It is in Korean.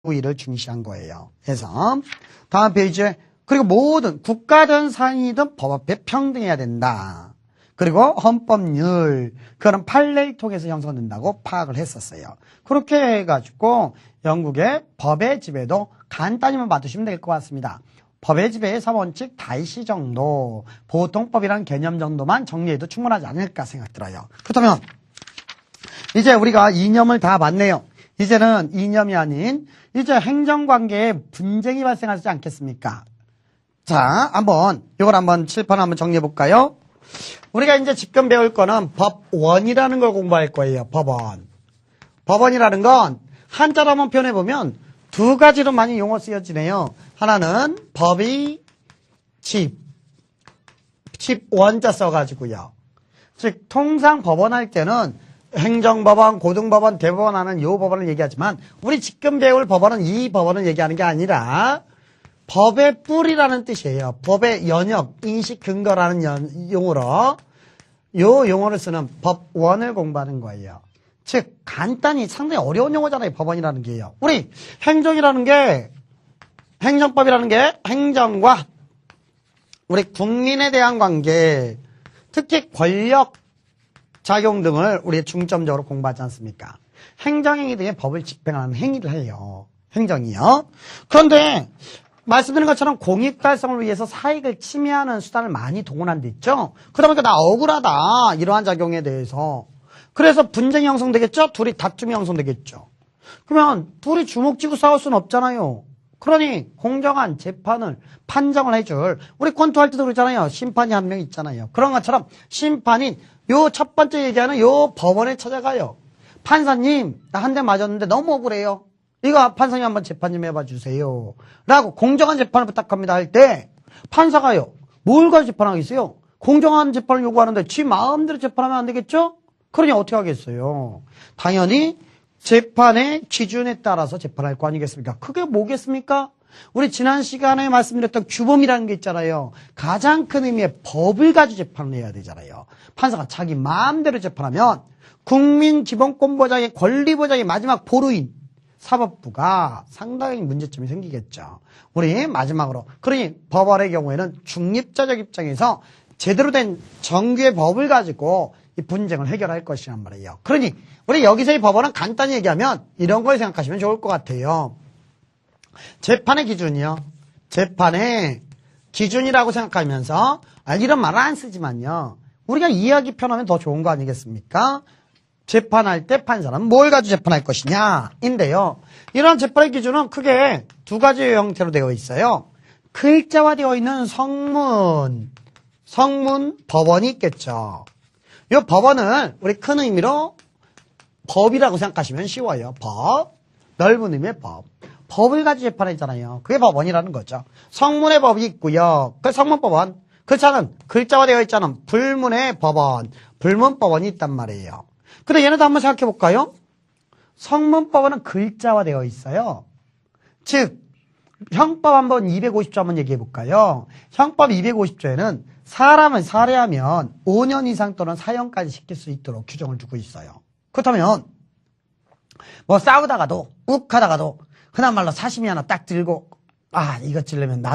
우위를 중시한 거예요. 그래서 다음 페이지에 그리고 모든 국가든 사인이든 법 앞에 평등해야 된다. 그리고 헌법률 그런 판례를 통해서 형성된다고 파악을 했었어요. 그렇게 해가지고 영국의 법의 지배도 간단히만 봐두시면 될 것 같습니다. 법의 지배의 3원칙 다이시 정도, 보통법이라는 개념 정도만 정리해도 충분하지 않을까 생각 들어요. 그렇다면 이제 우리가 이념을 다 봤네요. 이제는 이념이 아닌 이제 행정관계에 분쟁이 발생하지 않겠습니까? 자, 이걸 한번 칠판 한번 정리해 볼까요? 우리가 이제 지금 배울 거는 법원이라는 걸 공부할 거예요. 법원. 법원이라는 건 한자로 한번 표현해 보면 두 가지로 많이 용어 쓰여지네요. 하나는 법이 집 원자 써가지고요. 즉 통상 법원 할 때는 행정법원, 고등법원, 대법원 하는 요 법원을 얘기하지만 우리 지금 배울 법원은 이 법원을 얘기하는 게 아니라 법의 뿌리라는 뜻이에요. 법의 연역, 인식 근거라는 용어로 요 용어를 쓰는 법원을 공부하는 거예요. 즉 간단히 상당히 어려운 용어잖아요. 법원이라는 게요. 우리 행정이라는 게 행정법이라는 게 행정과 우리 국민에 대한 관계, 특히 권력 작용 등을 우리 중점적으로 공부하지 않습니까? 행정행위 등의 법을 집행하는 행위를 해요. 행정이요. 그런데 말씀드린 것처럼 공익 달성을 위해서 사익을 침해하는 수단을 많이 동원한 데 있죠. 그러다 보니까 나 억울하다. 이러한 작용에 대해서. 그래서 분쟁이 형성되겠죠? 둘이 다툼이 형성되겠죠. 그러면 둘이 주먹 쥐고 싸울 수는 없잖아요. 그러니 공정한 재판을 판정을 해줄 우리 권투할 때도 그러잖아요. 심판이 한 명 있잖아요. 그런 것처럼 심판인 요 첫 번째 얘기하는 요 법원에 찾아가요. 판사님 나 한 대 맞았는데 너무 억울해요. 이거 판사님 한번 재판 좀 해봐 주세요. 라고 공정한 재판을 부탁합니다 할 때 판사가요. 뭘 가지고 재판하겠어요? 공정한 재판을 요구하는데 지 마음대로 재판하면 안 되겠죠? 그러니 어떻게 하겠어요? 당연히 재판의 기준에 따라서 재판할 거 아니겠습니까? 그게 뭐겠습니까? 우리 지난 시간에 말씀드렸던 규범이라는 게 있잖아요. 가장 큰 의미의 법을 가지고 재판을 해야 되잖아요. 판사가 자기 마음대로 재판하면 국민기본권보장의 권리보장의 마지막 보루인 사법부가 상당히 문제점이 생기겠죠. 우리 마지막으로 그러니 법원의 경우에는 중립자적 입장에서 제대로 된 정규의 법을 가지고 이 분쟁을 해결할 것이란 말이에요. 그러니 우리 여기서의 법원은 간단히 얘기하면 이런 걸 생각하시면 좋을 것 같아요. 재판의 기준이요. 재판의 기준이라고 생각하면서 이런 말은 안 쓰지만요. 우리가 이해하기 편하면 더 좋은 거 아니겠습니까? 재판할 때 판사는 뭘 가지고 재판할 것이냐 인데요. 이런 재판의 기준은 크게 두 가지 형태로 되어 있어요. 글자화되어 있는 성문 법원이 있겠죠. 이 법원을 우리 큰 의미로 법이라고 생각하시면 쉬워요. 법, 넓은 의미의 법. 법을 가지고 재판했잖아요. 그게 법원이라는 거죠. 성문의 법이 있고요. 그 성문법원. 그 차는 글자화되어 있잖아. 불문의 법원, 불문법원이 있단 말이에요. 근데 얘네도 한번 생각해 볼까요? 성문법원은 글자화되어 있어요. 즉 형법 한번 250조 한번 얘기해 볼까요? 형법 250조에는 사람을 살해하면 5년 이상 또는 사형까지 시킬 수 있도록 규정을 두고 있어요. 그렇다면 뭐 싸우다가도 욱하다가도 흔한 말로 사심이 하나 딱 들고 이것 찌르면 나도